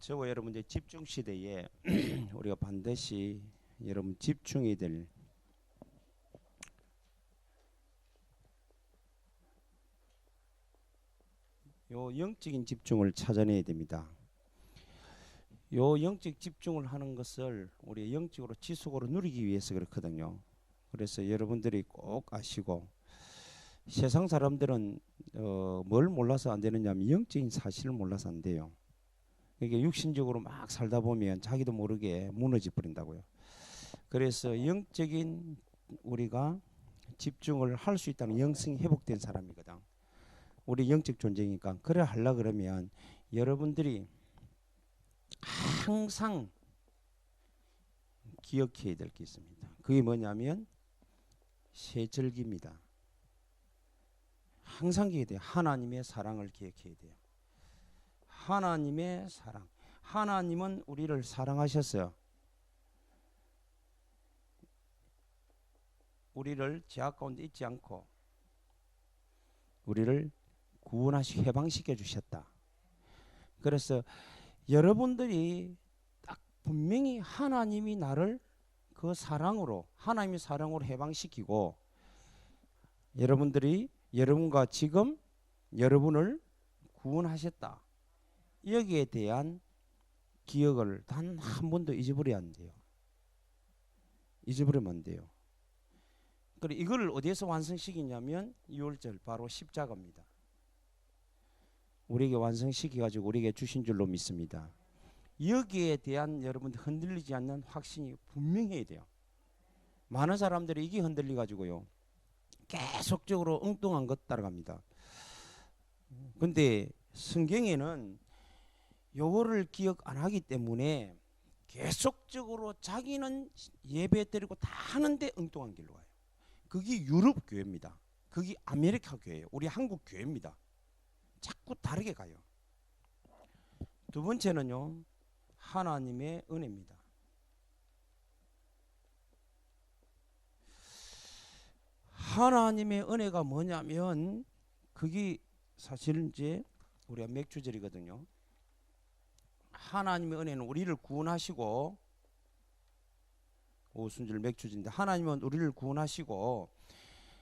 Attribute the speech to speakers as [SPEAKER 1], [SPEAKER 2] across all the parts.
[SPEAKER 1] 저와 여러분 이제 집중 시대에 우리가 반드시 여러분 집중이 될 요 영적인 집중을 찾아내야 됩니다. 요 영적 집중을 하는 것을 우리 영적으로 지속으로 누리기 위해서 그렇거든요. 그래서 여러분들이 꼭 아시고, 세상 사람들은 뭘 몰라서 안 되느냐면 영적인 사실을 몰라서 안 돼요. 이게 육신적으로 막 살다 보면 자기도 모르게 무너져 버린다고요. 그래서 영적인 우리가 집중을 할 수 있다는 영성이 회복된 사람이거든. 우리 영적 존재니까. 그래 하려 그러면 여러분들이 항상 기억해야 될 게 있습니다. 그게 뭐냐면 세 절기입니다. 항상 기억해야 돼요. 하나님의 사랑을 기억해야 돼요. 하나님의 사랑. 하나님은 우리를 사랑하셨어요. 우리를 죄악 가운데 있지 않고 우리를 구원하시고 해방시켜 주셨다. 그래서 여러분들이 딱 분명히 하나님이 나를 그 사랑으로, 하나님의 사랑으로 해방시키고 여러분들이 여러분과 지금 여러분을 구원하셨다. 여기에 대한 기억을 단 한 번도 잊어버려야 안 돼요. 잊어버리면 안 돼요. 그리고 이걸 어디에서 완성시키냐면 6월절 바로 십자가입니다. 우리에게 완성시켜가지고 우리에게 주신 줄로 믿습니다. 여기에 대한 여러분들 흔들리지 않는 확신이 분명해야 돼요. 많은 사람들이 이게 흔들려가지고요 계속적으로 엉뚱한 것 따라갑니다. 근데 성경에는 요거를 기억 안 하기 때문에 계속적으로 자기는 예배 드리고 다 하는데 엉뚱한 길로 가요. 그게 유럽 교회입니다. 그게 아메리카 교회예요. 우리 한국 교회입니다. 자꾸 다르게 가요. 두 번째는요, 하나님의 은혜입니다. 하나님의 은혜가 뭐냐면 그게 사실은 이제 우리가 맥주절이거든요. 하나님의 은혜는 우리를 구원하시고, 오순절 맥주절인데 하나님은 우리를 구원하시고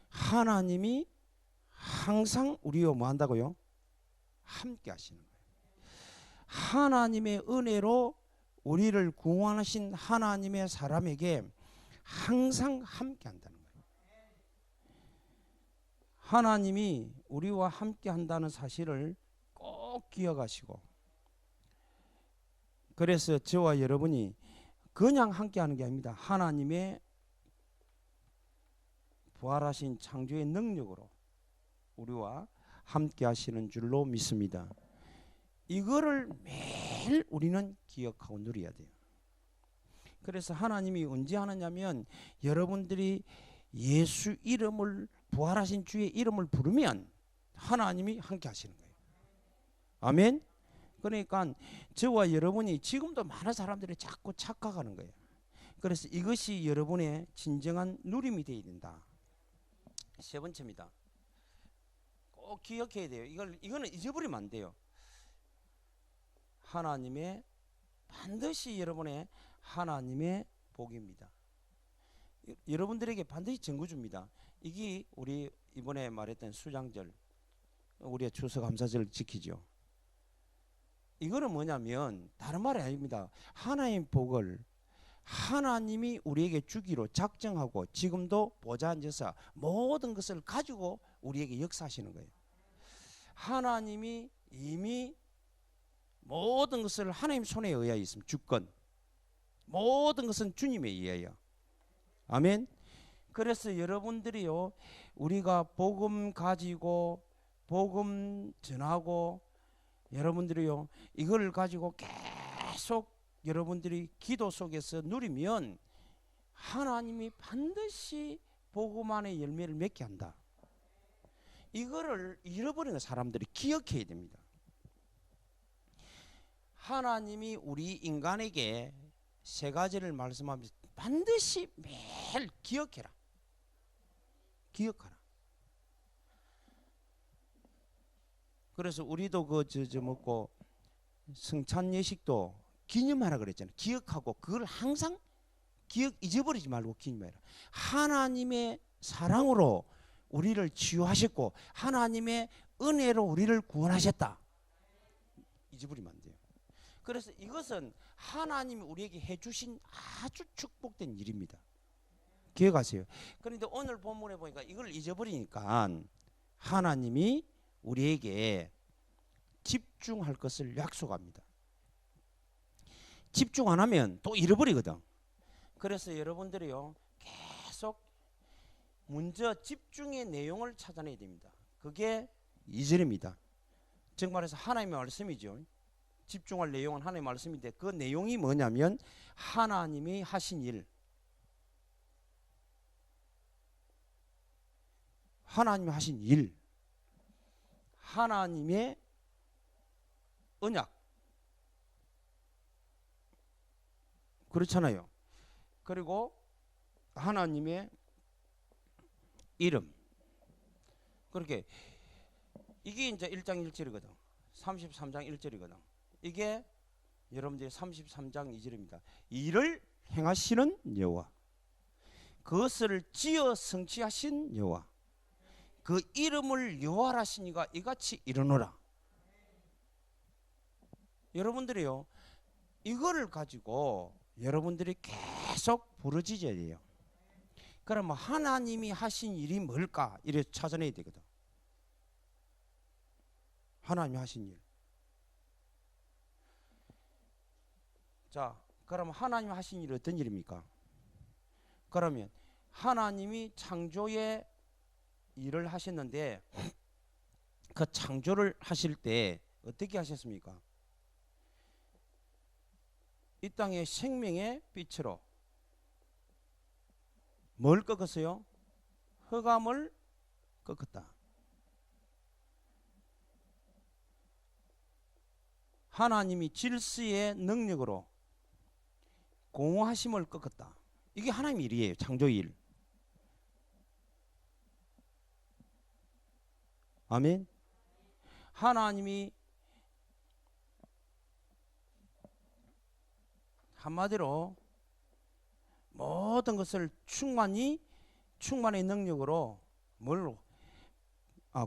[SPEAKER 1] 하나님이 항상 우리와 뭐 한다고요? 함께 하시는 거예요. 하나님의 은혜로 우리를 구원하신 하나님의 사람에게 항상 함께 한다는 거예요. 하나님이 우리와 함께 한다는 사실을 꼭 기억하시고, 그래서 저와 여러분이 그냥 함께 하는 게 아닙니다. 하나님의 부활하신 창조의 능력으로 우리와 함께 하시는 줄로 믿습니다. 이거를 매일 우리는 기억하고 누려야 돼요. 그래서 하나님이 언제 하느냐면 여러분들이 예수 이름을, 부활하신 주의 이름을 부르면 하나님이 함께 하시는 거예요. 아멘. 그러니까 저와 여러분이 지금도 많은 사람들이 자꾸 착각하는 거예요. 그래서 이것이 여러분의 진정한 누림이 되어야 된다. 세 번째입니다. 꼭 기억해야 돼요. 이거는 잊어버리면 안 돼요. 하나님의, 반드시 여러분의 하나님의 복입니다. 여러분들에게 반드시 증거 줍니다. 이게 우리 이번에 말했던 수장절, 우리의 추수감사절을 지키죠. 이거는 뭐냐면 다른 말이 아닙니다. 하나님의 복을 하나님이 우리에게 주기로 작정하고 지금도 보좌 앉아서 모든 것을 가지고 우리에게 역사하시는 거예요. 하나님이 이미 모든 것을 하나님 손에 의하여 있습니다. 주권. 모든 것은 주님에 의하여. 아멘. 그래서 여러분들이요, 우리가 복음 가지고 복음 전하고 여러분들이요, 이걸 가지고 계속 여러분들이 기도 속에서 누리면 하나님이 반드시 복음 안에 열매를 맺게 한다. 이거를 잃어버리는 사람들이 기억해야 됩니다. 하나님이 우리 인간에게 세 가지를 말씀하면서 반드시 매일 기억해라. 기억하라. 그래서 우리도 먹고 성찬 예식도 기념하라 그랬잖아요. 기억하고 그걸 항상 잊어버리지 말고 기념해라. 하나님의 사랑으로 우리를 치유하셨고 하나님의 은혜로 우리를 구원하셨다. 잊어버리면 안 돼요. 그래서 이것은 하나님이 우리에게 해주신 아주 축복된 일입니다. 기억하세요. 그런데 오늘 본문에 보니까 이걸 잊어버리니까 하나님이 우리에게 집중할 것을 약속합니다. 집중 안 하면 또 잃어버리거든. 그래서 여러분들이요 계속 먼저 집중의 내용을 찾아내야 됩니다. 그게 2절입니다. 즉 말해서 하나님의 말씀이죠. 집중할 내용은 하나님의 말씀인데 그 내용이 뭐냐면 하나님이 하신 일, 하나님이 하신 일, 하나님의 언약, 그렇잖아요. 그리고 하나님의 이름. 그렇게 이게 이제 1장 1절이거든. 33장 1절이거든. 이게 여러분들이 33장 2절입니다. 이를 행하시는 여호와, 그것을 지어 성취하신 여호와, 그 이름을 여호와라 하시니가 이같이 이르노라. 여러분들이요 이거를 가지고 여러분들이 계속 부르짖어야 돼요. 그러면 하나님이 하신 일이 뭘까 이래 찾아내야 되거든. 하나님이 하신 일. 자, 그러면 하나님이 하신 일이 어떤 일입니까? 그러면 하나님이 창조의 일을 하셨는데 그 창조를 하실 때 어떻게 하셨습니까? 이 땅의 생명의 빛으로 뭘 꺾었어요? 흑암을 꺾었다. 하나님이 질서의 능력으로 공허하심을 꺾었다. 이게 하나님의 일이에요. 창조의 일. 아멘. 하나님이 한마디로 모든 것을 충만의 능력으로 뭘로?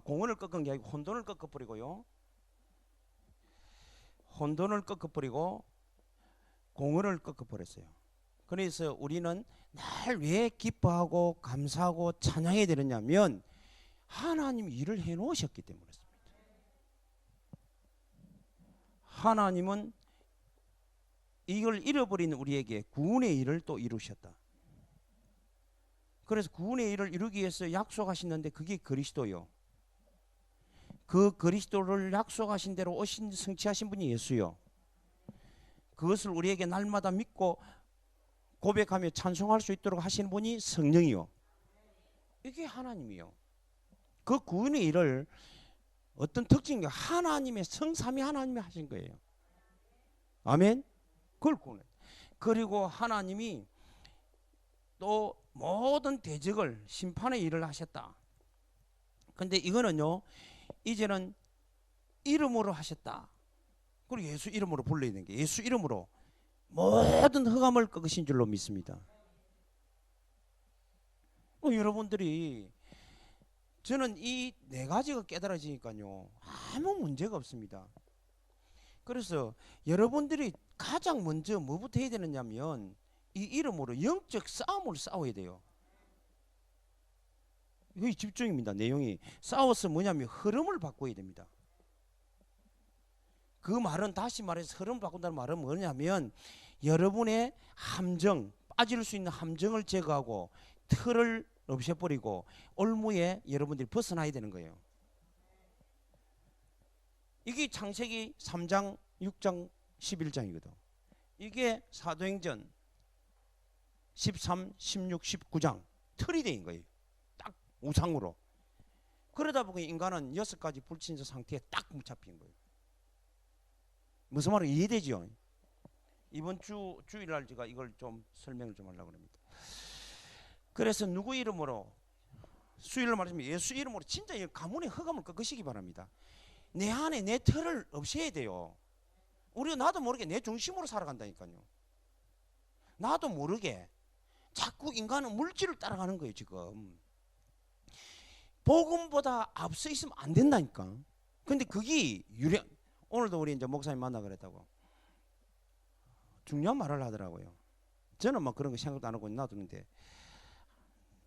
[SPEAKER 1] 공원을 꺾은 게 아니고 혼돈을 꺾어버리고요. 혼돈을 꺾어버리고 공허를 꺾어버렸어요. 그래서 우리는 날 왜 기뻐하고 감사하고 찬양해야 되느냐면 하나님이 일을 해놓으셨기 때문이었습니다. 하나님은 이걸 잃어버린 우리에게 구원의 일을 또 이루셨다. 그래서 구원의 일을 이루기 위해서 약속하시는데 그게 그리스도요. 그 그리스도를 약속하신 대로 오신 성취하신 분이 예수요. 그것을 우리에게 날마다 믿고 고백하며 찬송할 수 있도록 하시는 분이 성령이요. 이게 하나님이요. 그 구원의 일을 어떤 특징이 하나님의 성삼위 하나님이 하신 거예요. 아멘. 그걸 구원해. 그리고 하나님이 또 모든 대적을 심판의 일을 하셨다. 근데 이거는요 이제는 이름으로 하셨다. 그리고 예수 이름으로 불러야 되는 게 예수 이름으로 모든 흑암을 꺾으신 줄로 믿습니다. 여러분들이 저는 이 네 가지가 깨달아지니까요 아무 문제가 없습니다. 그래서 여러분들이 가장 먼저 뭐부터 해야 되느냐면 이 이름으로 영적 싸움을 싸워야 돼요. 이게 집중입니다. 내용이 싸워서 뭐냐면 흐름을 바꿔야 됩니다. 그 말은 다시 말해서 흐름을 바꾼다는 말은 뭐냐면 여러분의 함정, 빠질 수 있는 함정을 제거하고 틀을 없애버리고 올무에 여러분들이 벗어나야 되는 거예요. 이게 창세기 3장, 6장, 11장이거든. 이게 사도행전 13, 16, 19장 틀이 된 거예요. 딱 우상으로. 그러다 보니 인간은 6가지 불친자 상태에 딱 잡힌 거예요. 무슨 말은 이해되죠? 이번 주일날 제가 이걸 좀 설명을 좀 하려고 합니다. 그래서 누구 이름으로 수일로 말하면 예수 이름으로 진짜 가문의 흑암을 꺾으시기 바랍니다. 내 안에 내 틀을 없애야 돼요. 우리가 나도 모르게 내 중심으로 살아간다니까요. 나도 모르게 자꾸 인간은 물질을 따라가는 거예요. 지금 복음보다 앞서 있으면 안 된다니까. 근데 그게 오늘도 우리 이제 목사님 만나 그랬다고 중요한 말을 하더라고요. 저는 막 그런 거 생각도 안 하고 놔두는데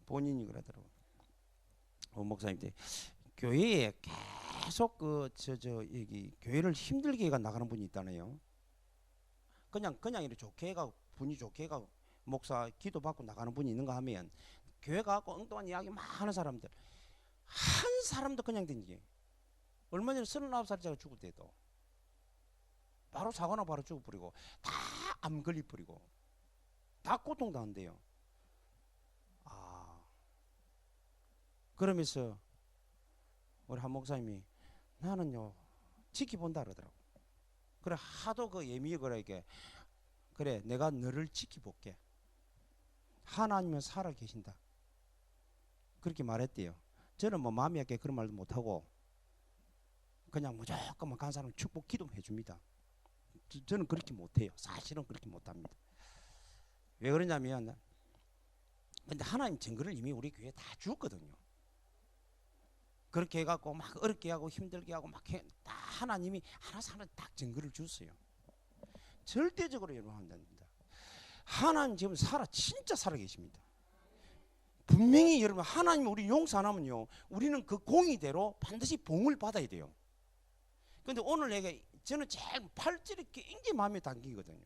[SPEAKER 1] 본인이 그러더라고요. 목사님들 교회에 계속 여기 교회를 힘들게 가 나가는 분이 있다네요. 그냥 이렇게 좋게 가 분이 좋게 가 목사 기도 받고 나가는 분이 있는가 하면 교회 가고 엉뚱한 이야기 막 하는 사람들 한 사람도 그냥 된지. 얼마 전에 39살짜리가 죽을 때도 바로 사고나 바로 죽어버리고 다 암 걸려버리고 다 고통당한대요. 그러면서 우리 한 목사님이 나는요 지켜본다 그러더라고. 그래 하도 그 예미에 그래 내가 너를 지켜볼게. 하나님은 살아 계신다. 그렇게 말했대요. 저는 뭐 마음이 약해 그런 말도 못하고 그냥 무조건 간 사람 축복 기도해 줍니다. 저는 그렇게 못해요. 사실은 그렇게 못합니다. 왜 그러냐면 근데 하나님 증거를 이미 우리 교회에 다 주었거든요. 그렇게 해갖고 막 어렵게 하고 힘들게 하고 막 다 하나님이 하나 딱 증거를 줬어요. 절대적으로 여러분 하면 됩니다. 하나님 지금 진짜 살아 계십니다. 분명히 여러분 하나님 우리 용서 안 하면요 우리는 그 공의대로 반드시 봉을 받아야 돼요. 근데 오늘 저는 제일 8절이 굉장히 마음에 담기거든요.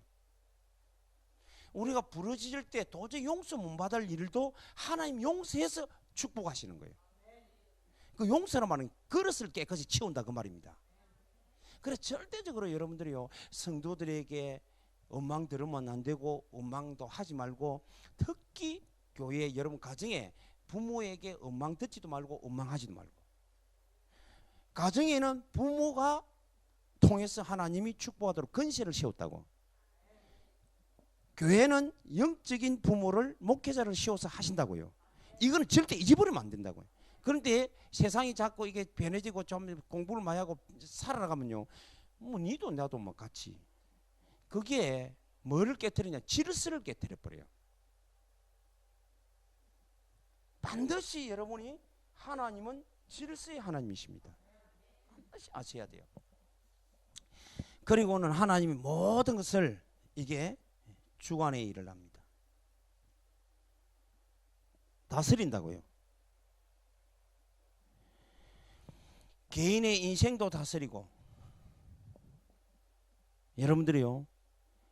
[SPEAKER 1] 우리가 부러질 때 도저히 용서 못 받을 일도 하나님 용서해서 축복하시는 거예요. 그 용서란 말은 그릇을 깨끗이 치운다 그 말입니다. 그래서 절대적으로 여러분들이요 성도들에게 원망 들으면 안 되고 원망도 하지 말고 특히 교회 여러분 가정에 부모에게 원망 듣지도 말고 원망하지도 말고 가정에는 부모가 통해서 하나님이 축복하도록 건실을 세웠다고 교회는 영적인 부모를 목회자를 세워서 하신다고요. 이거는 절대 잊어버리면 안 된다고요. 그런데 세상이 자꾸 이게 변해지고 좀 공부를 많이 하고 살아나가면요 뭐 니도 나도 뭐 같이 그게 뭐를 깨뜨리냐 질서를 깨뜨려 버려요. 반드시 여러분이 하나님은 질서의 하나님이십니다. 반드시 아셔야 돼요. 그리고는 하나님이 모든 것을 이게 주관의 일을 합니다. 다스린다고요. 개인의 인생도 다스리고 여러분들이요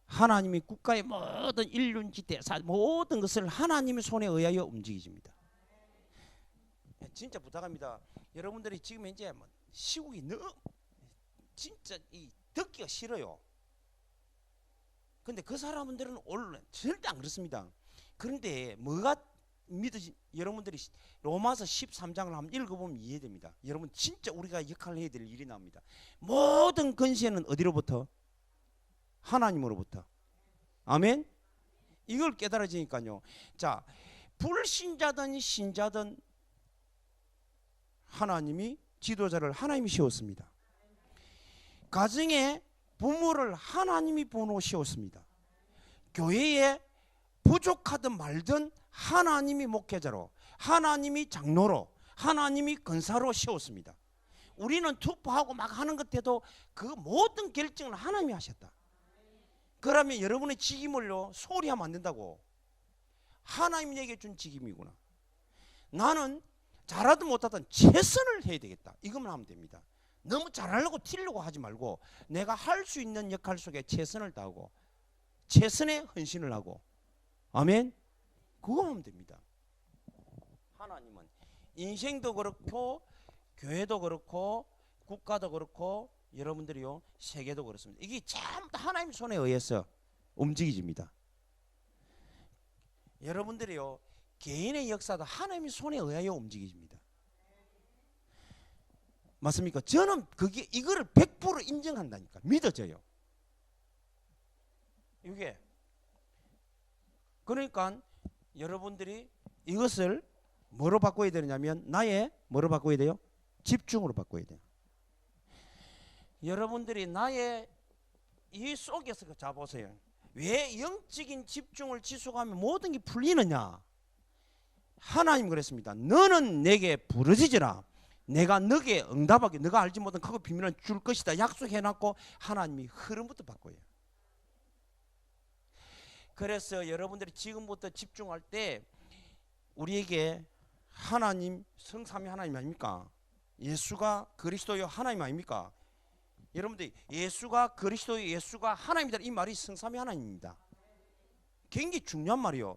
[SPEAKER 1] 하나님이 국가의 모든 인륜지대 모든 것을 하나님의 손에 의하여 움직이십니다. 진짜 부탁합니다. 여러분들이 지금 이제 시국이 너무 진짜 듣기가 싫어요. 근데 그 사람들은 원래 절대 안 그렇습니다. 그런데 뭐가 믿으시 여러분들이 로마서 13장을 한번 읽어보면 이해됩니다. 여러분 진짜 우리가 역할을 해야 될 일이 나옵니다. 모든 권세는 어디로부터? 하나님으로부터. 아멘. 이걸 깨달아지니까요. 자, 불신자든 신자든 하나님이 지도자를 하나님이 세웠습니다. 가정에 부모를 하나님이 번호 세웠습니다. 교회에 부족하든 말든 하나님이 목회자로, 하나님이 장로로, 하나님이 권사로 세웠습니다. 우리는 투표하고 막 하는 것 때도 그 모든 결정을 하나님이 하셨다. 그러면 여러분의 직임을요 소리하면 안 된다고. 하나님이 내게 준 직임이구나. 나는 잘하든 못하든 최선을 해야 되겠다. 이것만 하면 됩니다. 너무 잘하려고 튀려고 하지 말고 내가 할 수 있는 역할 속에 최선을 다하고 최선의 헌신을 하고 아멘. 그거 하면 됩니다. 하나님은 인생도 그렇고 교회도 그렇고 국가도 그렇고 여러분들이요 세계도 그렇습니다. 이게 전부 다 하나님 손에 의해서 움직여집니다. 여러분들이요 개인의 역사도 하나님의 손에 의하여 움직여집니다. 맞습니까? 저는 이거를 100% 인정한다니까. 믿어져요. 이게 그러니까 여러분들이 이것을 뭐로 바꿔야 되느냐면 나의 뭐로 바꿔야 돼요? 집중으로 바꿔야 돼요. 여러분들이 나의 이 속에서 자 보세요. 왜 영적인 집중을 지속하면 모든 게 풀리느냐? 하나님 그랬습니다. 너는 내게 부르짖으라. 내가 너게 응답하게, 너가 알지 못한 그 비밀은 줄 것이다. 약속해놨고 하나님이 흐름부터 바꿔요. 그래서 여러분들이 지금부터 집중할 때 우리에게 하나님, 성삼위 하나님 아닙니까? 예수가 그리스도요 하나님 아닙니까? 여러분들 예수가 그리스도요 예수가 하나님이다, 이 말이 성삼위 하나님입니다. 굉장히 중요한 말이요.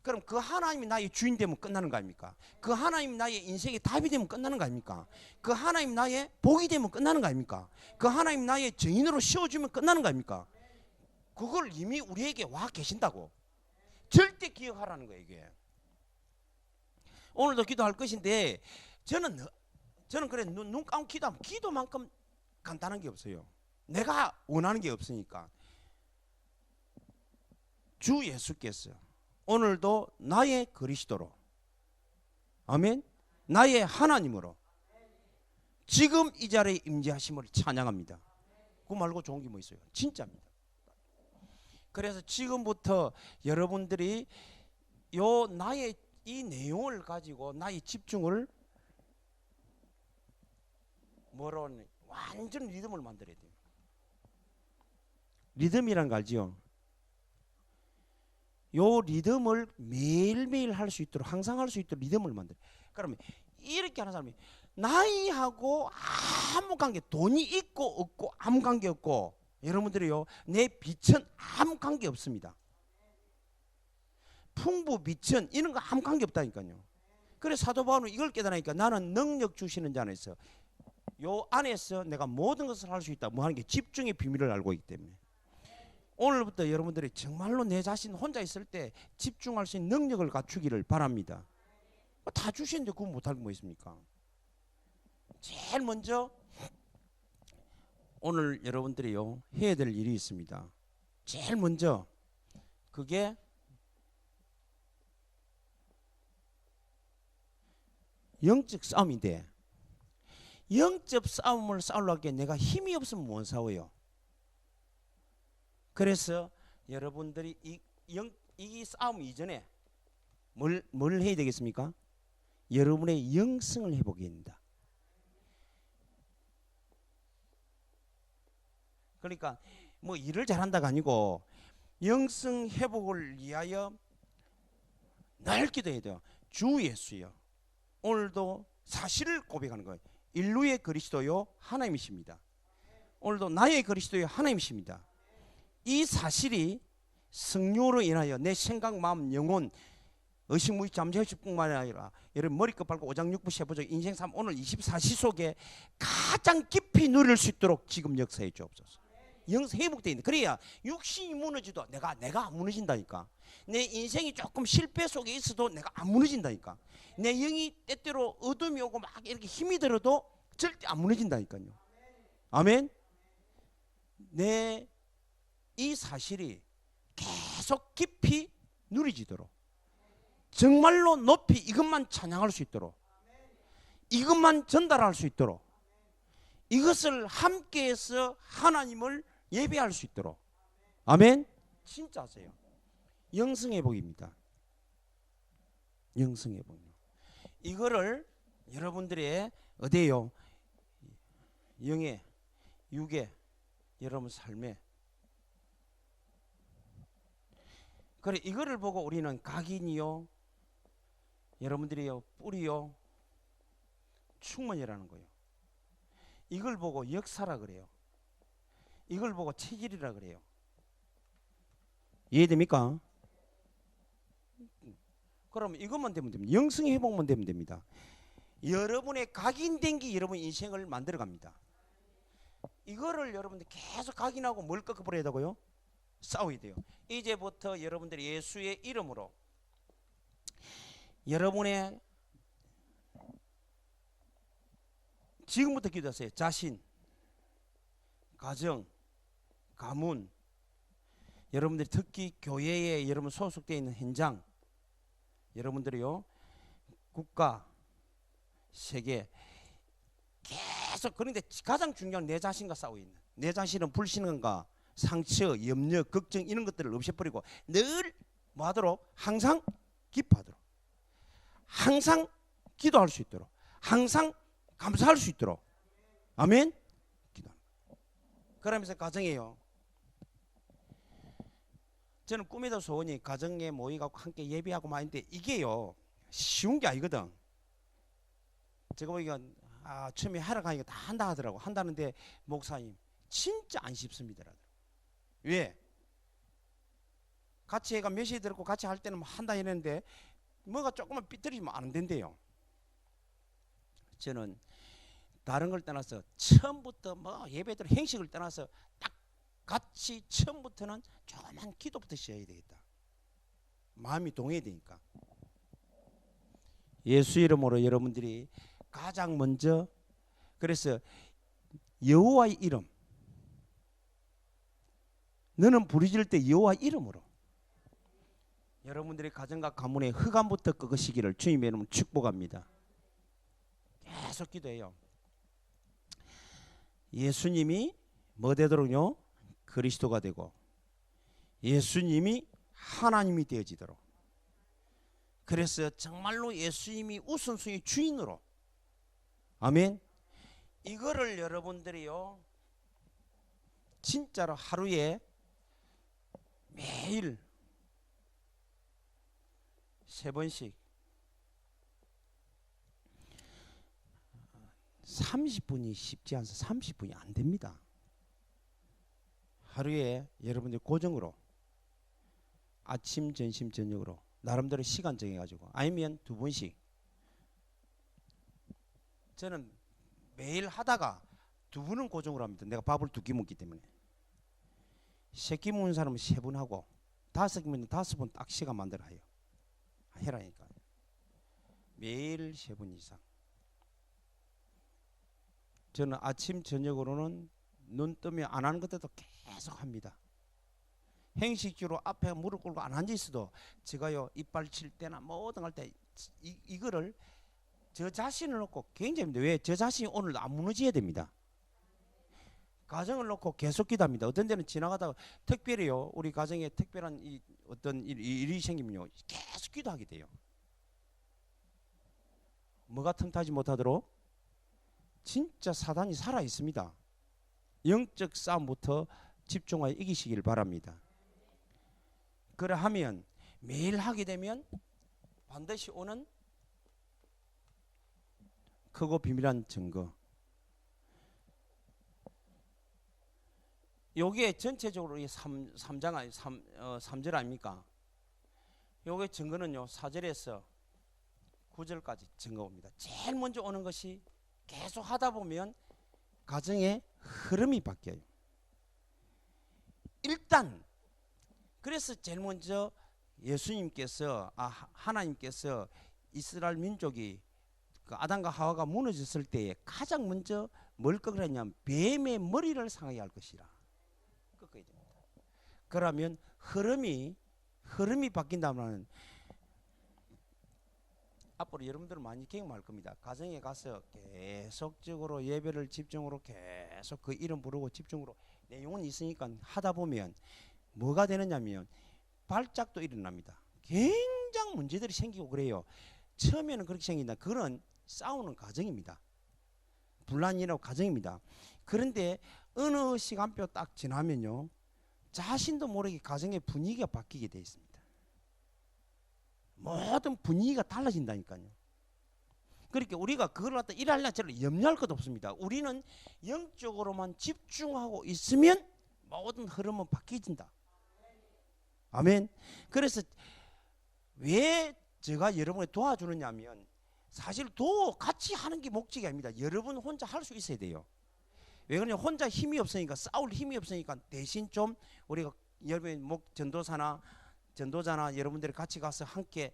[SPEAKER 1] 그럼 그 하나님이 나의 주인 되면 끝나는 거 아닙니까? 그 하나님이 나의 인생의 답이 되면 끝나는 거 아닙니까? 그 하나님 나의 복이 되면 끝나는 거 아닙니까? 그 하나님 나의 증인으로 씌워주면 끝나는 거 아닙니까? 그걸 이미 우리에게 와 계신다고. 절대 기억하라는 거예요 이게. 오늘도 기도할 것인데 저는 그래 눈 감고 기도하면 기도만큼 간단한 게 없어요. 내가 원하는 게 없으니까. 주 예수께서 오늘도 나의 그리스도로, 아멘, 나의 하나님으로 지금 이 자리에 임재하심을 찬양합니다. 그거 말고 좋은 게 뭐 있어요? 진짜입니다. 그래서 지금부터 여러분들이 요 나의 이 내용을 가지고 나의 집중을 뭐로 완전 리듬을 만들어야 돼요. 리듬이란 거 알지요? 요 리듬을 매일매일 할 수 있도록, 항상 할 수 있도록 리듬을 만들어요. 그러면 이렇게 하는 사람이 나이하고 아무 관계, 돈이 있고 없고 아무 관계 없고, 여러분들이요 내 빚은 아무 관계 없습니다. 풍부 빚은 이런 거 아무 관계 없다니까요. 그래서 사도 바울은 이걸 깨달으니까 나는 능력 주시는 자 안에서, 요 안에서 내가 모든 것을 할 수 있다. 뭐 하는 게 집중의 비밀을 알고 있기 때문에 오늘부터 여러분들이 정말로 내 자신 혼자 있을 때 집중할 수 있는 능력을 갖추기를 바랍니다. 다 주시는데 그거 못할 게 뭐 있습니까? 제일 먼저 오늘 여러분들이요 해야 될 일이 있습니다. 제일 먼저 그게 영적 싸움인데, 영적 싸움을 싸우려고 내가 힘이 없으면 못 싸워요. 그래서 여러분들이 이 싸움 이전에 뭘 해야 되겠습니까? 여러분의 영성을 회복해야 된다. 그러니까 뭐 일을 잘한다가 아니고 영성 회복을 위하여 늘 기도해야 돼요. 주 예수여, 오늘도 사실을 고백하는 거예요. 인류의 그리스도요 하나님이십니다. 오늘도 나의 그리스도요 하나님이십니다. 이 사실이 성령으로 인하여 내 생각, 마음, 영혼, 의식무의 잠재의식뿐만 아니라 여러분 머리끝 밟고 오장육부 세부적 인생 삶 오늘 24시 속에 가장 깊이 누릴 수 있도록 지금 역사해 주옵소서. 영성 회복되어 있는, 그래야 육신이 무너지도 내가 안 무너진다니까. 내 인생이 조금 실패 속에 있어도 내가 안 무너진다니까. 내 영이 때때로 어둠이 오고 막 이렇게 힘이 들어도 절대 안 무너진다니까요. 아멘. 내 이 사실이 계속 깊이 누리지도록, 정말로 높이 이것만 찬양할 수 있도록, 이것만 전달할 수 있도록, 이것을 함께해서 하나님을 예배할 수 있도록. 아멘. 진짜 하세요. 영성회복입니다. 영성회복. 이거를 여러분들의 어디에요? 영에, 육에, 여러분 삶에. 그래, 이거를 보고 우리는 각인이요, 여러분들이요 뿌리요 충만이라는 거예요. 이걸 보고 역사라 그래요. 이걸 보고 체질이라 그래요. 이해됩니까? 그럼 이것만 되면 됩니다. 영성 회복만 되면 됩니다. 여러분의 각인된 게 여러분 인생을 만들어 갑니다. 이거를 여러분들 계속 각인하고 뭘 꺾어버려야 되고요? 싸워야 돼요. 이제부터 여러분들이 예수의 이름으로 여러분의 지금부터 기도하세요. 자신, 가정, 가문, 여러분들이 특히 교회에 여러분 소속되어 있는 현장, 여러분들이요 국가, 세계 계속, 그런데 가장 중요한 내 자신과 싸우고 있는, 내 자신은 불신한가 상처, 염려, 걱정 이런 것들을 없애버리고 늘 뭐하도록 항상 기뻐하도록, 항상 기도할 수 있도록, 항상 감사할 수 있도록. 아멘. 기도합니다. 그러면서 가정이에요. 저는 꿈에도 소원이 가정에 모이갖고 함께 예배하고 막 있는데 이게요 쉬운 게 아니거든. 제가 보니까 처음에 하러 가니까 다 한다 하더라고. 한다는데 목사님 진짜 안 쉽습니다. 왜? 같이 애가 몇시에 들었고 같이 할 때는 뭐 한다 이랬는데 뭐가 조금만 삐뚤어지면 안 된대요. 저는 다른 걸 떠나서 처음부터 뭐 예배들 행식을 떠나서 딱 같이 처음부터는 조그만 기도부터 시작해야 되겠다. 마음이 동해야 되니까. 예수 이름으로 여러분들이 가장 먼저, 그래서 여호와의 이름, 너는 부르짖을 때 여호와의 이름으로 여러분들의 가정과 가문의 흑암부터 끄시기를 주님의 이름으로 축복합니다. 계속 기도해요. 예수님이 뭐 되도록요? 그리스도가 되고 예수님이 하나님이 되어지도록. 그래서 정말로 예수님이 우선순위 주인으로. 아멘. 이거를 여러분들이요 진짜로 하루에 매일 3번씩 30분이 쉽지 않아서 30분이 안 됩니다. 하루에 여러분들 고정으로 아침, 점심, 저녁으로 나름대로 시간 정해가지고, 아니면 2번씩. 저는 매일 하다가 2분은 고정으로 합니다. 내가 밥을 2끼 먹기 때문에. 3끼 먹는 사람은 3분 하고 5끼면 5분 딱 시간 만들어 해요. 해라니까. 매일 3분 이상. 저는 아침 저녁으로는 눈 뜨면 안 하는 것들도 계속 합니다. 행식주로 앞에 무릎 꿇고 안 앉아 있어도 제가요 이빨 칠 때나 뭐든 할 때 이거를 저 자신을 놓고 굉장히, 왜? 저 자신이 오늘 안 무너져야 됩니다. 가정을 놓고 계속 기도합니다. 어떤 데는 지나가다가 특별히요 우리 가정에 특별한 어떤 일이 생기면요 계속 기도하게 돼요. 뭐가 틈타지 못하도록 진짜 사단이 살아 있습니다. 영적 싸움부터 집중하여 이기시길 바랍니다. 그러하면 매일 하게 되면 반드시 오는 크고 비밀한 증거. 요게 전체적으로 3절 아닙니까? 요게 증거는요 4절에서 9절까지 증거입니다. 제일 먼저 오는 것이 계속 하다 보면 가정의 흐름이 바뀌어요. 일단 그래서 제일 먼저 예수님께서 하나님께서 이스라엘 민족이 그 아담과 하와가 무너졌을 때에 가장 먼저 뭘 꺾으랬냐면 뱀의 머리를 상하게 할 것이라 꺾어야 됩니다. 그러면 흐름이 바뀐다면 앞으로 여러분들은 많이 경험할 겁니다. 가정에 가서 계속적으로 예배를 집중으로 계속 그 이름 부르고 집중으로 내용은 있으니까 하다 보면 뭐가 되느냐면 발작도 일어납니다. 굉장히 문제들이 생기고 그래요. 처음에는 그렇게 생긴다. 그건 싸우는 과정입니다. 분란이라고 과정입니다. 그런데 어느 시간표 딱 지나면요 자신도 모르게 가정의 분위기가 바뀌게 되어 있습니다. 모든 분위기가 달라진다니까요. 그러니까 우리가 그걸 갖다 일할라 저를 염려할 것도 없습니다. 우리는 영적으로만 집중하고 있으면 모든 흐름은 바뀌어진다. 아멘. 그래서 왜 제가 여러분을 도와주느냐 하면 사실 같이 하는 게 목적이 아닙니다. 여러분 혼자 할 수 있어야 돼요. 왜 그러냐, 혼자 힘이 없으니까, 싸울 힘이 없으니까 대신 좀 우리가 여러분 전도자나 여러분들이 같이 가서 함께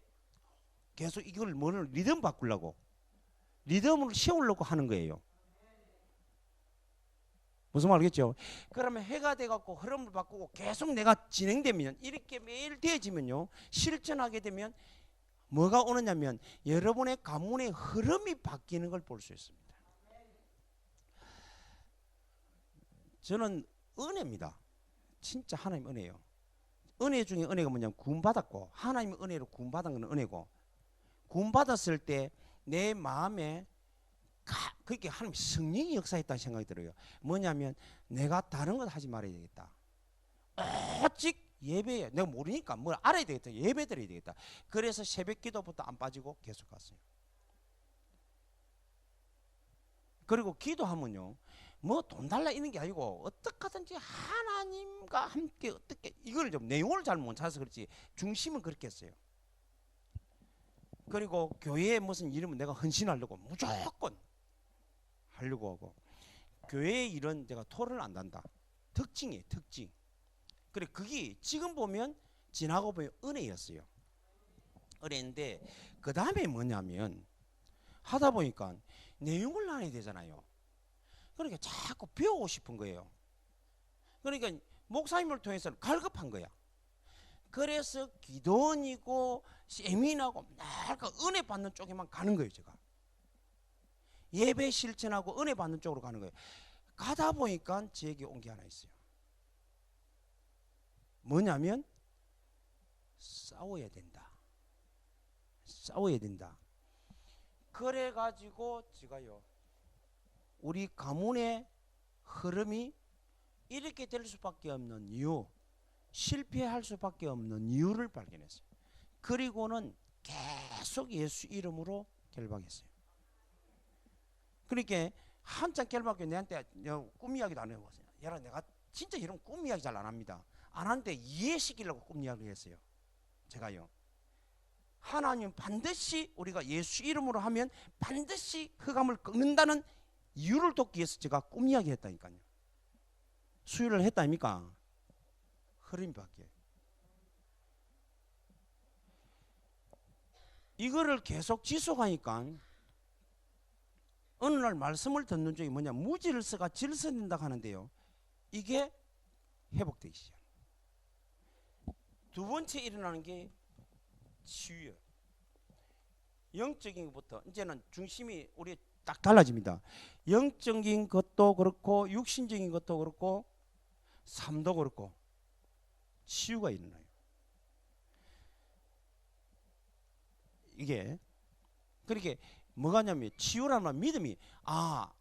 [SPEAKER 1] 계속 이걸 리듬 바꾸려고, 리듬을 세우려고 하는 거예요. 무슨 말 알겠죠? 그러면 해가 돼갖고 흐름을 바꾸고 계속 내가 진행되면, 이렇게 매일 되어지면요 실천하게 되면 뭐가 오느냐면 여러분의 가문의 흐름이 바뀌는 걸 볼 수 있습니다. 저는 은혜입니다. 진짜 하나님 은혜예요. 은혜 중에 은혜가 뭐냐면 구원받았고, 하나님의 은혜로 구원받은 건 은혜고, 구원받았을 때 내 마음에 그렇게 하나님 성령이 역사했다는 생각이 들어요. 뭐냐면 내가 다른 것 하지 말아야 되겠다. 오직 예배에 내가 모르니까 뭘 알아야 되겠다. 예배 드려야 되겠다. 그래서 새벽 기도부터 안 빠지고 계속 갔어요. 그리고 기도하면요, 뭐 돈 달라 이런 게 아니고 어떻게 하든지 하나님과 함께 어떻게, 이걸 좀 내용을 잘 못 찾아서 그렇지 중심은 그렇게 했어요. 그리고 교회에 무슨 일이면 내가 헌신하려고 무조건 하려고 하고, 교회의 일은 내가 토를 안 단다. 특징이에요, 특징. 그래, 그게 지금 보면 지나고 보면 은혜였어요. 은혜인데 그 다음에 뭐냐면 하다 보니까 내용을 알아야 되잖아요. 그러니까 자꾸 배우고 싶은 거예요. 그러니까 목사님을 통해서 갈급한 거야. 그래서 기도원이고 세미나고 날 그 은혜 받는 쪽에만 가는 거예요. 제가 예배 실천하고 은혜 받는 쪽으로 가는 거예요. 가다 보니까 제게 온 게 하나 있어요. 뭐냐면 싸워야 된다. 싸워야 된다. 그래가지고 제가요, 우리 가문의 흐름이 이렇게 될 수밖에 없는 이유, 실패할 수밖에 없는 이유를 발견했어요. 그리고는 계속 예수 이름으로 결박했어요. 그러니까 한참 결박해 내한테 꿈 이야기도 안 해보세요. 얘라, 내가 진짜 이런 꿈 이야기 잘 안 합니다. 안 하는데 이해시키려고 꿈 이야기를 했어요. 제가요, 하나님 반드시 우리가 예수 이름으로 하면 반드시 흑암을 꺾는다는 이유를 돕기 위해서 제가 꿈 이야기 했다니까요. 수요를 했다 아닙니까? 흐름이 바뀌어요. 이거를 계속 지속하니까 어느 날 말씀을 듣는 중에 뭐냐, 무질서가 질서된다고 하는데요, 이게 회복되기 시작해요. 두 번째 일어나는 게 치유예요. 영적인 것부터 이제는 중심이 우리 딱 달라집니다. 영적인 것도 그렇고 육신적인 것도 그렇고 삶도 그렇고 치유가 일어나요. 이게 그렇게 뭐가냐면 치유라는 말, 믿음이,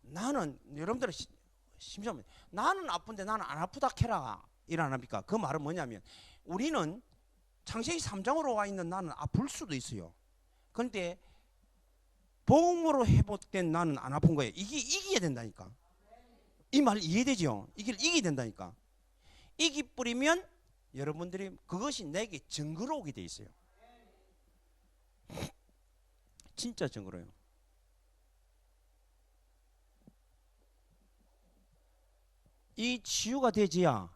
[SPEAKER 1] 나는 여러분들 심지어 나는 아픈데 나는 안 아프다 캐라 일어납니까? 그 말은 뭐냐면 우리는 창세기 3장으로 와 있는 나는 아플 수도 있어요. 그런데 복음으로 회복된 나는 안 아픈 거예요. 이게 이겨야 된다니까. 이 말 이해되죠? 이걸 이겨야 된다니까. 이기 뿌리면 여러분들이 그것이 내게 증거로 오게 돼 있어요. 진짜 증거로요. 이 치유가 되지야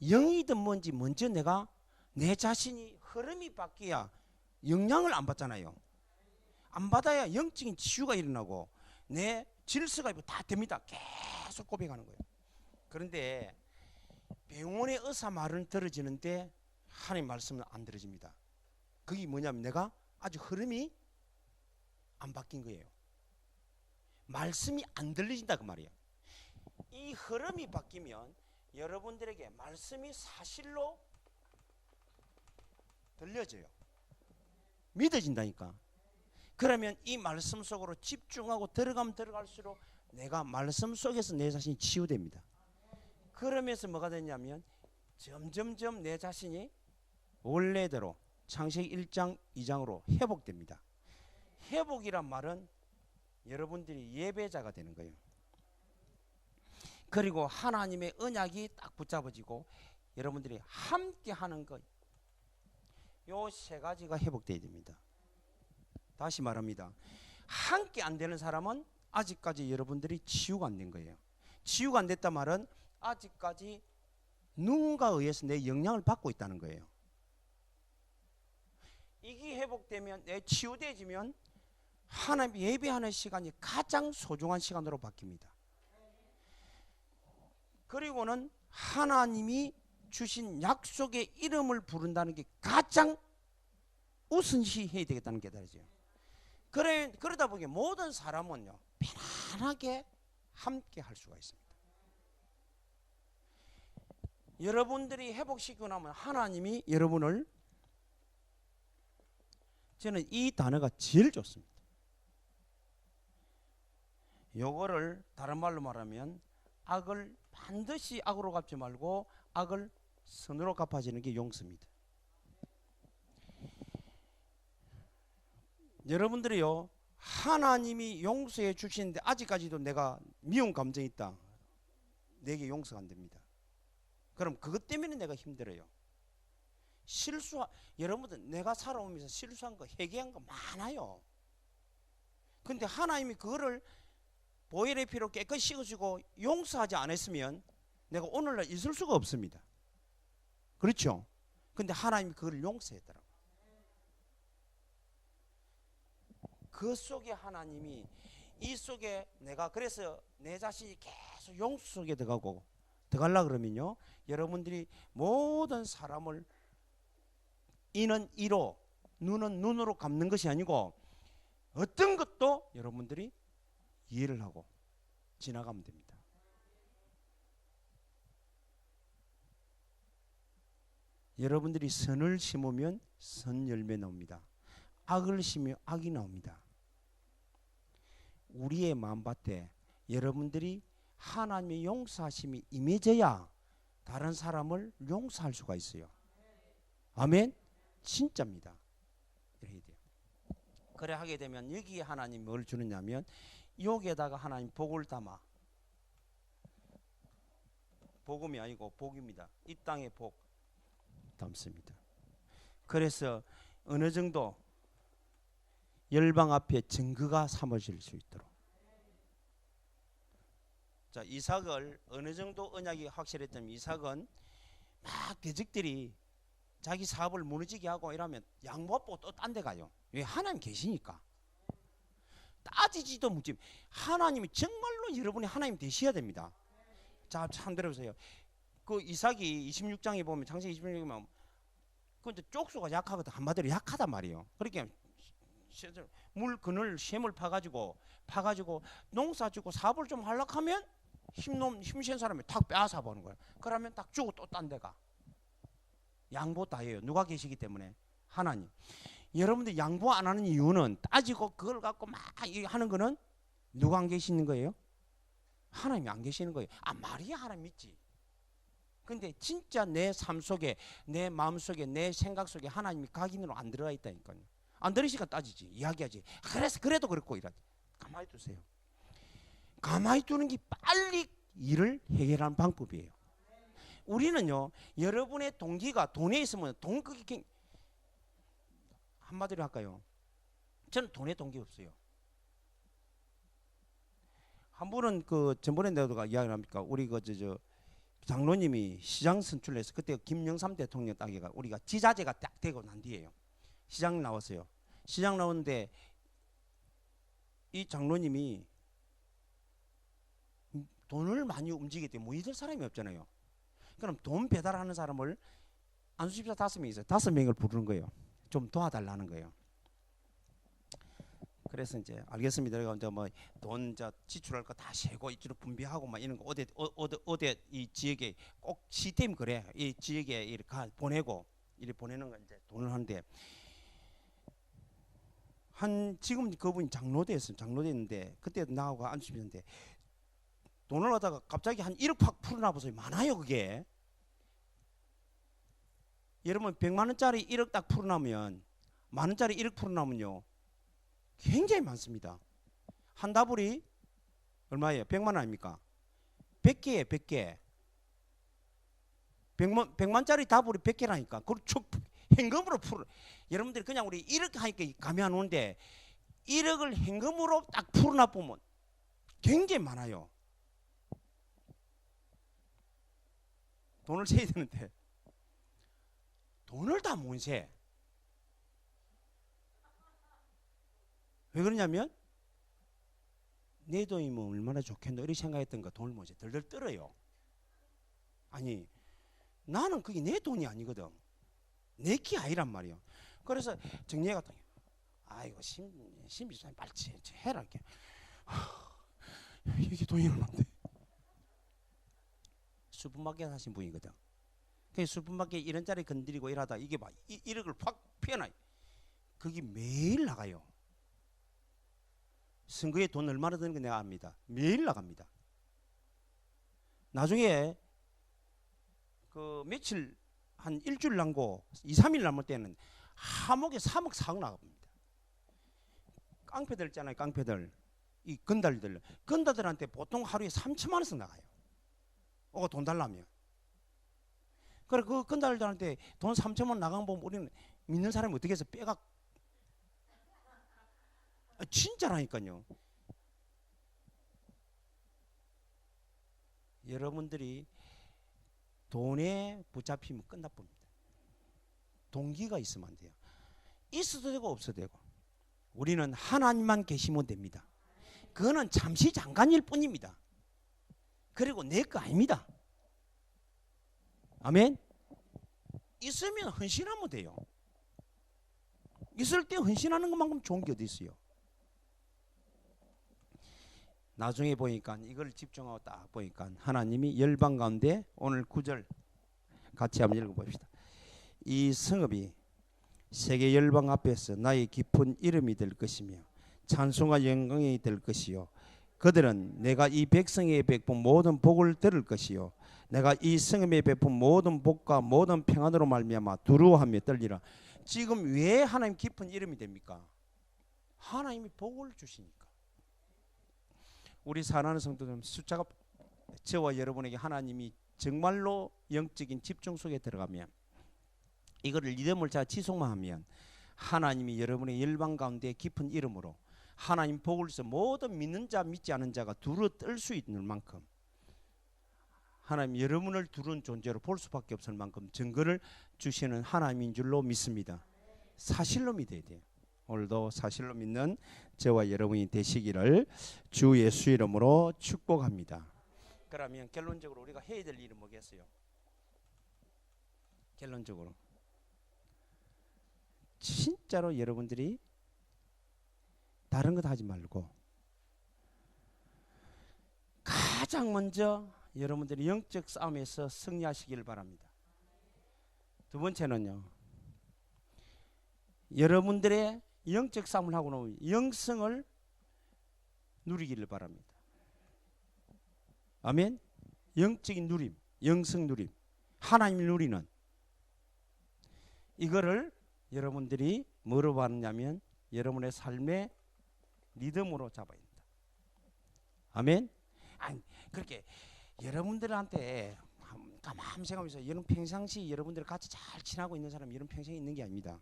[SPEAKER 1] 영이든 뭔지 먼저 내가 내 자신이 흐름이 바뀌어야 영향을 안 받잖아요. 안 받아야 영적인 치유가 일어나고 내 질서가 다 됩니다. 계속 고백하는 거예요. 그런데 병원의 의사 말은 들어지는데 하나님 말씀은 안 들어집니다. 그게 뭐냐면 내가 아주 흐름이 안 바뀐 거예요. 말씀이 안 들려진다 그 말이에요. 이 흐름이 바뀌면 여러분들에게 말씀이 사실로 들려져요. 믿어진다니까. 그러면 이 말씀 속으로 집중하고 들어가면 들어갈수록 내가 말씀 속에서 내 자신이 치유됩니다. 그러면서 뭐가 되냐면 점점점 내 자신이 원래대로 창세기 1장 2장으로 회복됩니다. 회복이란 말은 여러분들이 예배자가 되는 거예요. 그리고 하나님의 언약이 딱 붙잡아지고 여러분들이 함께 하는 것, 요 세 가지가 회복돼야 됩니다. 다시 말합니다. 함께 안 되는 사람은 아직까지 여러분들이 치유가 안 된 거예요. 치유가 안 됐단 말은 아직까지 누군가에 의해서 내 영향을 받고 있다는 거예요. 이게 회복되면, 내 치유되지면 하나님 예배하는 시간이 가장 소중한 시간으로 바뀝니다. 그리고는 하나님이 주신 약속의 이름을 부른다는 게 가장 우선시해야 되겠다는 게 다르죠. 그러다 보니 모든 사람은요 편안하게 함께 할 수가 있습니다. 여러분들이 회복시키고 나면 하나님이 여러분을, 저는 이 단어가 제일 좋습니다. 요거를 다른 말로 말하면 악을 반드시 악으로 갚지 말고 악을 선으로 갚아지는 게 용서입니다. 여러분들이요, 하나님이 용서해 주시는데 아직까지도 내가 미운 감정이 있다, 내게 용서가 안 됩니다. 그럼 그것 때문에 내가 힘들어요. 여러분들 내가 살아오면서 실수한 거, 회개한 거 많아요. 근데 하나님이 그거를 보혈의 피로 깨끗이 씻어주고 용서하지 않았으면 내가 오늘날 있을 수가 없습니다. 그렇죠? 근데 하나님이 그걸 용서했더라고요. 그 속에 하나님이, 이 속에 내가, 그래서 내 자신이 계속 용서 속에 들어가려 그러면요, 여러분들이 모든 사람을 이는 이로, 눈은 눈으로 갚는 것이 아니고 어떤 것도 여러분들이 이해를 하고 지나가면 됩니다. 여러분들이 선을 심으면 선 열매 나옵니다. 악을 심으면 악이 나옵니다. 우리의 마음밭에 여러분들이 하나님의 용서하심이 임해져야 다른 사람을 용서할 수가 있어요. 아멘? 진짜입니다. 이래야 돼요. 그래 하게 되면 여기에 하나님이 뭘 주느냐면, 여기에다가 하나님 복을 담아, 복음이 아니고 복입니다. 이 땅에 복 담습니다. 그래서 어느 정도 열방 앞에 증거가 삼아질 수 있도록. 자, 이삭을 어느 정도 언약이 확실했다면, 이삭은 막 대적들이 자기 사업을 무너지게 하고 이러면 양 못 보고 또 딴 데 가요. 왜? 하나님 계시니까. 따지지도 묻지. 하나님이 정말로 여러분이 하나님 되셔야 됩니다. 자, 참 들어보세요. 그 이삭이 26장에 보면, 창세기 26장에 보면, 근데 쪽수가 약하거든. 한마디로 약하단 말이에요. 그러니까 물 그늘 샘을 파가지고 농사 짓고 사업을 좀 하려고 하면 힘센 사람이 탁 빼앗아 보는 거예요. 그러면 딱 주고 또 딴 데가. 양보 다 해요. 누가 계시기 때문에? 하나님. 여러분들 양보 안 하는 이유는, 따지고 그걸 갖고 막 하는 거는 누가 안 계시는 거예요? 하나님이 안 계시는 거예요. 아, 말이야 하나님 믿지. 근데 진짜 내 삶 속에, 내 마음 속에, 내 생각 속에 하나님이 각인으로 안 들어가 있다니까요. 안 들으시니까 따지지, 이야기하지. 그래서 그래도 그렇고 이러지. 가만히 두세요. 가만히 두는 게 빨리 일을 해결하는 방법이에요. 우리는요, 여러분의 동기가 돈에 있으면 돈, 그게 한마디로 할까요? 저는 돈에 동기 없어요. 한 분은 그 전번에 내가 이야기를 합니까? 우리 저 장로님이 시장 선출해서, 그때 김영삼 대통령 따기가 우리가 지자체가 딱 되고 난 뒤에요. 시장 나왔어요. 시장 나오는데 이 장로님이 돈을 많이 움직이기 때문에 모이들 사람이 없잖아요. 그럼 돈 배달하는 사람을 안수집사 5명 있어요. 5명을 부르는 거예요. 좀 도와달라는 거예요. 그래서 이제 알겠습니다. 그러니까 이제 뭐 돈 지출할 거 다 세고 이쪽으로 분배하고 막 이런 거 어디 이 지역에 꼭 시스템 그래. 이 지역에 이렇게 보내고 이렇게 보내는 거 이제 돈을 하는데, 지금 그분이 장로됐는데 그때 나하고 안수집사인데 돈을 하다가 갑자기 한 1억 팍 풀어놔 보세요. 많아요 그게. 여러분 100만 원짜리 1억 딱 풀어놔면, 만 원짜리 1억 풀어놔면요 굉장히 많습니다. 한 다불이 얼마예요? 100만 원 아닙니까? 100개에 100개. 100만짜리 다불이 100개라니까. 그걸 쭉 현금으로 풀어. 여러분들이 그냥 우리 1억 하니까 감이 안 오는데 1억을 현금으로 딱 풀어놔 보면 굉장히 많아요. 돈을 세야 되는데 돈을 다 못 세. 왜 그러냐면 내 돈이면 얼마나 좋겠노 이렇게 생각했던 거 돈을 못 세. 덜덜 떨어요. 아니 나는 그게 내 돈이 아니거든. 내 키 아니란 말이야. 그래서 정리해가 아이고 신비주사님 빨리 해라 이렇게. 이게 돈이 얼마인데? 슈퍼마켓 하신 분이거든. 그 수분밖에 이런 자리 건드리고 이러다 이게 막 이력을 확 피어나요. 그게 매일 나가요. 선거에 돈 얼마나 드는 거 내가 압니다. 매일 나갑니다. 나중에 그 며칠 한 일주일 남고 2, 3일 남을 때는 하목에 3억 4억 나갑니다. 깡패들 있잖아요. 깡패들. 이 건달들한테 보통 하루에 3천만 원씩 나가요. 돈 달라면. 그래 그 건달들한테 돈 3천만 원 나간 거 보면 우리는 믿는 사람이 어떻게 해서 빼가 진짜라니까요. 여러분들이 돈에 붙잡히면 끝나봅니다. 동기가 있으면 안 돼요. 있어도 되고 없어도 되고. 우리는 하나님만 계시면 됩니다. 그거는 잠시 잠깐일 뿐입니다. 그리고 내 거 아닙니다. 아멘. 있으면 헌신하면 돼요. 있을 때 헌신하는 것만큼 좋은 게 어디 있어요. 나중에 보니까 이걸 집중하고 딱 보니까 하나님이 열방 가운데 오늘 9절 같이 한번 읽어봅시다. 이 성읍이 세계 열방 앞에서 나의 깊은 이름이 될 것이며 찬송과 영광이 될 것이요 그들은 내가 이 백성에 베푼 모든 복을 들을 것이요 내가 이 성읍에 베푼 모든 복과 모든 평안으로 말미암아 두려워하며 떨리라. 지금 왜 하나님 깊은 이름이 됩니까? 하나님이 복을 주시니까. 우리 사랑하는 성도들, 숫자가 저와 여러분에게 하나님이 정말로 영적인 집중 속에 들어가면 이거를 리듬을 잘 지속만 하면 하나님이 여러분의 열방 가운데 깊은 이름으로 하나님 복을 주셔서 모든 믿는 자 믿지 않은 자가 두루 떨 수 있는 만큼 하나님 여러분을 두른 존재로 볼 수밖에 없을 만큼 증거를 주시는 하나님인 줄로 믿습니다. 사실로 믿어야 돼요. 오늘도 사실로 믿는 저와 여러분이 되시기를 주 예수 이름으로 축복합니다. 그러면 결론적으로 우리가 해야 될 일은 뭐겠어요? 결론적으로 진짜로 여러분들이 다른 것 하지 말고 가장 먼저 여러분들이 영적 싸움에서 승리하시길 바랍니다. 두 번째는요, 여러분들의 영적 싸움을 하고 나면 영성을 누리기를 바랍니다. 아멘. 영적인 누림, 영성 누림, 하나님을 누리는 이거를 여러분들이 뭐로 받느냐면 여러분의 삶의 리듬으로 잡아야 된다. 아멘. 아니 그렇게 여러분들한테 가만히 생각하면서 여러분 평상시 여러분들 같이 잘 지나고 있는 사람이 여러분 평생에 있는 게 아닙니다.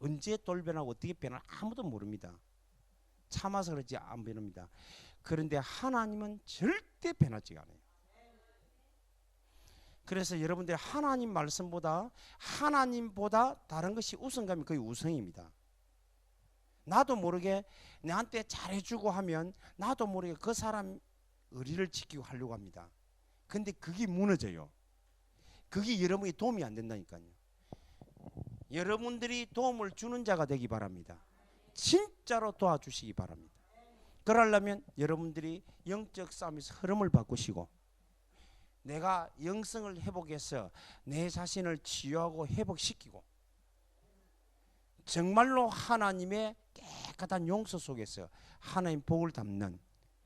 [SPEAKER 1] 언제 돌변하고 어떻게 변할 아무도 모릅니다. 참아서 그렇지 안 변합니다. 그런데 하나님은 절대 변하지가 않아요. 그래서 여러분들이 하나님 말씀보다 다른 것이 우선감이 거의 우선입니다. 나도 모르게 나한테 잘해주고 하면 나도 모르게 그 사람 의리를 지키고 하려고 합니다. 근데 그게 무너져요. 그게 여러분이 도움이 안 된다니까요. 여러분들이 도움을 주는 자가 되기 바랍니다. 진짜로 도와주시기 바랍니다. 그러려면 여러분들이 영적 싸움에서 흐름을 바꾸시고 내가 영성을 회복해서 내 자신을 치유하고 회복시키고 정말로 하나님의 깨끗한 용서 속에서 하나님 복을 담는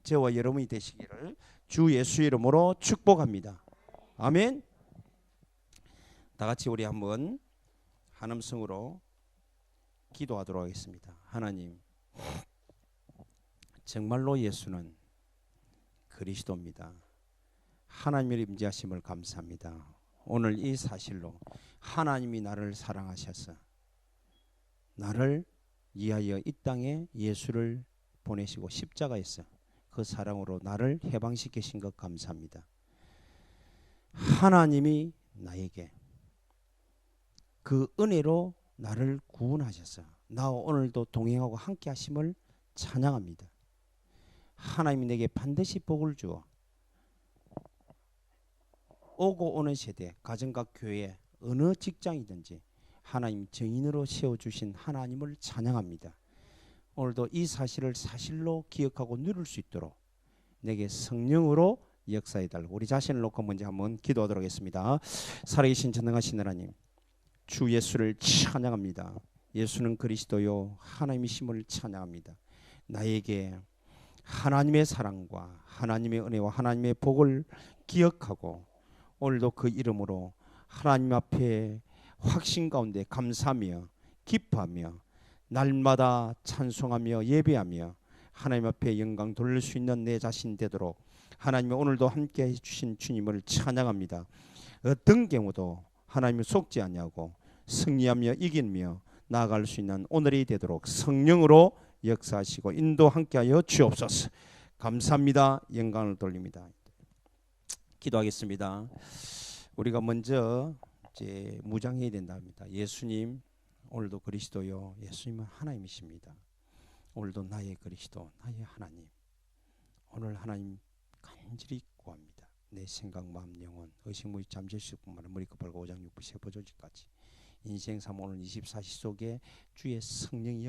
[SPEAKER 1] 저와 여러분이 되시기를 주 예수 이름으로 축복합니다. 아멘. 다 같이 우리 한번 한음성으로 기도하도록 하겠습니다. 하나님, 정말로 예수는 그리스도입니다. 하나님의 임재하심을 감사합니다. 오늘 이 사실로 하나님이 나를 사랑하셔서 나를 위하여 이 땅에 예수를 보내시고 십자가에서 그 사랑으로 나를 해방시키신 것 감사합니다. 하나님이 나에게 그 은혜로 나를 구원하셔서 나와 오늘도 동행하고 함께 하심을 찬양합니다. 하나님이 내게 반드시 복을 주어 오고 오는 세대, 가정과 교회, 어느 직장이든지 하나님 증인으로 세워주신 하나님을 찬양합니다. 오늘도 이 사실을 사실로 기억하고 누릴 수 있도록 내게 성령으로 역사해 달라고 우리 자신을 놓고 먼저 한번 기도하도록 하겠습니다. 살아계신 전능하신 하나님, 주 예수를 찬양합니다. 예수는 그리스도요 하나님이심을 찬양합니다. 나에게 하나님의 사랑과 하나님의 은혜와 하나님의 복을 기억하고 오늘도 그 이름으로 하나님 앞에 확신 가운데 감사하며 기뻐하며 날마다 찬송하며 예배하며 하나님 앞에 영광 돌릴 수 있는 내 자신 되도록 하나님이 오늘도 함께 해주신 주님을 찬양합니다. 어떤 경우도 하나님을 속지 아니하고 승리하며 이기며 나아갈 수 있는 오늘이 되도록 성령으로 역사하시고 인도 함께하여 주옵소서. 감사합니다. 영광을 돌립니다. 기도하겠습니다. 우리가 먼저 이제 무장해야 된답니다. 예수님, 오늘도 그리스도요. 예수님은 하나님이십니다. 오늘도 나의 그리스도, 나의 하나님. 오늘 하나님 간절히 구합니다. 내 생각, 마음, 영혼, 의식무의 잠재수뿐만 아니라 머리끝 발과 오장 육부 세포 조직까지 인생 삶 오늘 24시 속에 주의 성령이